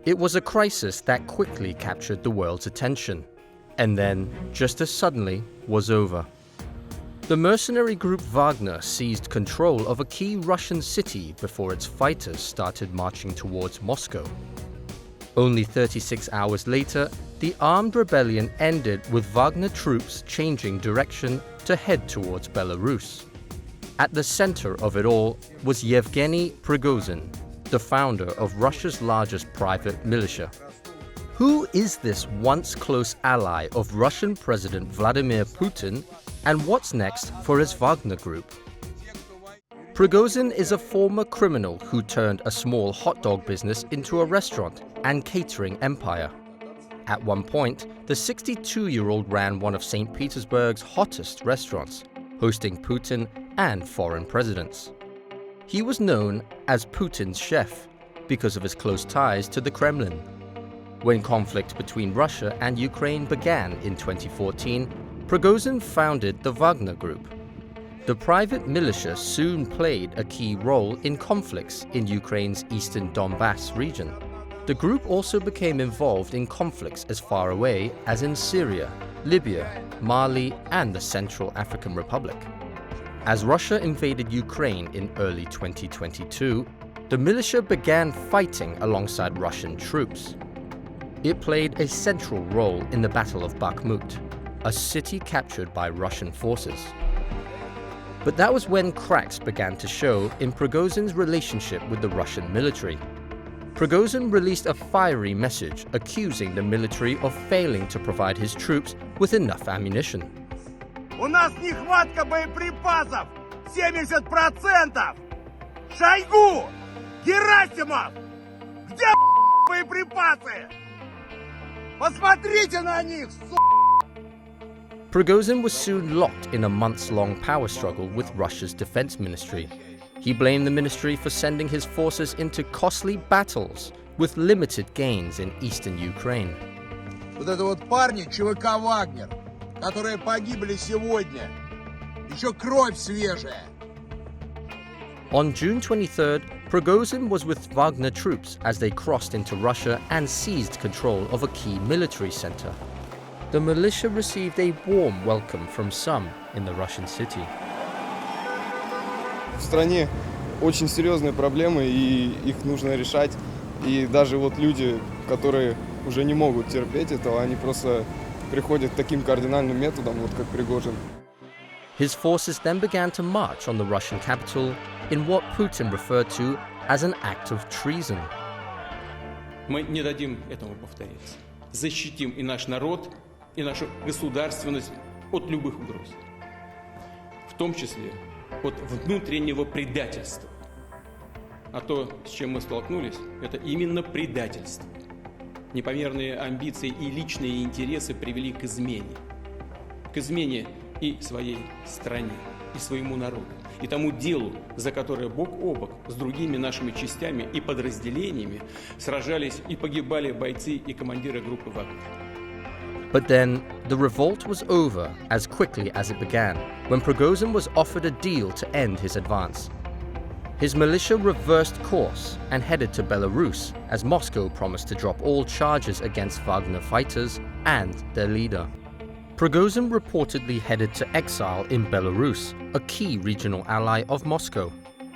It was a crisis that quickly captured the world's attention, and then, just as suddenly, was over. The mercenary group Wagner seized control of a key Russian city before its fighters started marching towards Moscow. Only 36 hours later, the armed rebellion ended with Wagner troops changing direction to head towards Belarus. At the center of it all was Yevgeny Prigozhin, the founder of Russia's largest private militia. Who is this once close ally of Russian President Vladimir Putin, and what's next for his Wagner Group? Prigozhin is a former criminal who turned a small hot dog business into a restaurant and catering empire. At one point, the 62-year-old ran one of St. Petersburg's hottest restaurants, hosting Putin and foreign presidents. He was known as Putin's chef because of his close ties to the Kremlin. When conflict between Russia and Ukraine began in 2014, Prigozhin founded the Wagner Group. The private militia soon played a key role in conflicts in Ukraine's eastern Donbass region. The group also became involved in conflicts as far away as in Syria, Libya, Mali, and the Central African Republic. As Russia invaded Ukraine in early 2022, the militia began fighting alongside Russian troops. It played a central role in the Battle of Bakhmut, a city captured by Russian forces. But that was when cracks began to show in Prigozhin's relationship with the Russian military. Prigozhin released a fiery message accusing the military of failing to provide his troops with enough ammunition. У нас нехватка боеприпасов 70%! Шойгу! Герасимов! Где боеприпасы? Посмотрите на них, Prigozhin was soon locked in a months-long power struggle with Russia's defense ministry. He blamed the ministry for sending his forces into costly battles with limited gains in eastern Ukraine. Вот это вот парни ЧВК «Вагнер», которые погибли сегодня. Еще кровь свежая. On June 23rd, Prigozhin was with Wagner troops as they crossed into Russia and seized control of a key military center. The militia received a warm welcome from some in the Russian city. В стране очень серьезные проблемы, и их нужно решать. И даже вот люди, которые уже не могут терпеть этого, они просто приходят к таким кардинальным методам, вот как Пригожин. His forces then began to march on the Russian capital in what Putin referred to as an act of treason. Мы не дадим этому повториться. Защитим и наш народ, и нашу государственность от любых угроз. В том числе от внутреннего предательства. А то, с чем мы столкнулись, это именно предательство. Непомерные амбиции и личные интересы привели к измене. К измене и своей стране, и своему народу, и тому делу, за которое бок о бок с другими нашими частями и подразделениями сражались и погибали бойцы и командиры группы «Вагнер». But then, the revolt was over as quickly as it began, when Prigozhin was offered a deal to end his advance. His militia reversed course and headed to Belarus, as Moscow promised to drop all charges against Wagner fighters and their leader. Prigozhin reportedly headed to exile in Belarus, a key regional ally of Moscow.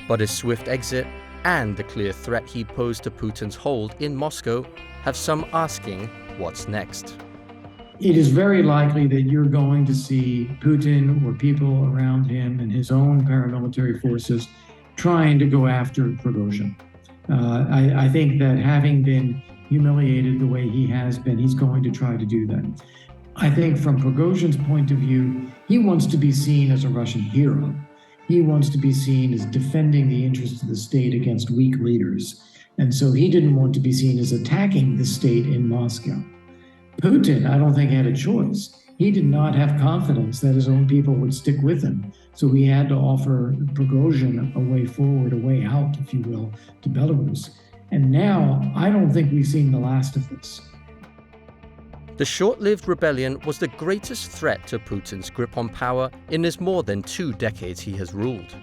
But his swift exit and the clear threat he posed to Putin's hold in Moscow have some asking what's next. It is very likely that you're going to see Putin or people around him and his own paramilitary forces trying to go after Prigozhin. I think that having been humiliated the way he has been, he's going to try to do that. I think from Prigozhin's point of view, he wants to be seen as a Russian hero. He wants to be seen as defending the interests of the state against weak leaders. And so he didn't want to be seen as attacking the state in Moscow. Putin, I don't think, had a choice. He did not have confidence that his own people would stick with him. So he had to offer Prigozhin a way forward, a way out, if you will, to Belarus. And now, I don't think we've seen the last of this. The short-lived rebellion was the greatest threat to Putin's grip on power in his more than 2 decades he has ruled.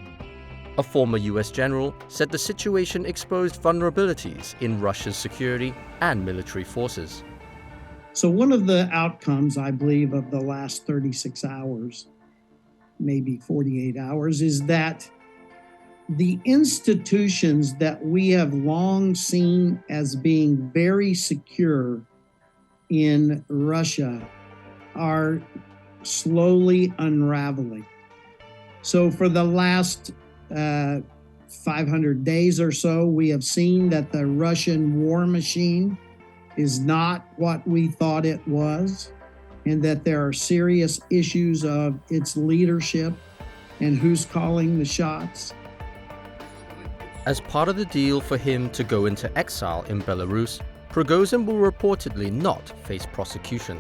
A former US general said the situation exposed vulnerabilities in Russia's security and military forces. So one of the outcomes, I believe, of the last 36 hours, maybe 48 hours, is that the institutions that we have long seen as being very secure in Russia are slowly unraveling. So for the last 500 days or so, we have seen that the Russian war machine is not what we thought it was, and that there are serious issues of its leadership and who's calling the shots. As part of the deal for him to go into exile in Belarus, Prigozhin will reportedly not face prosecution.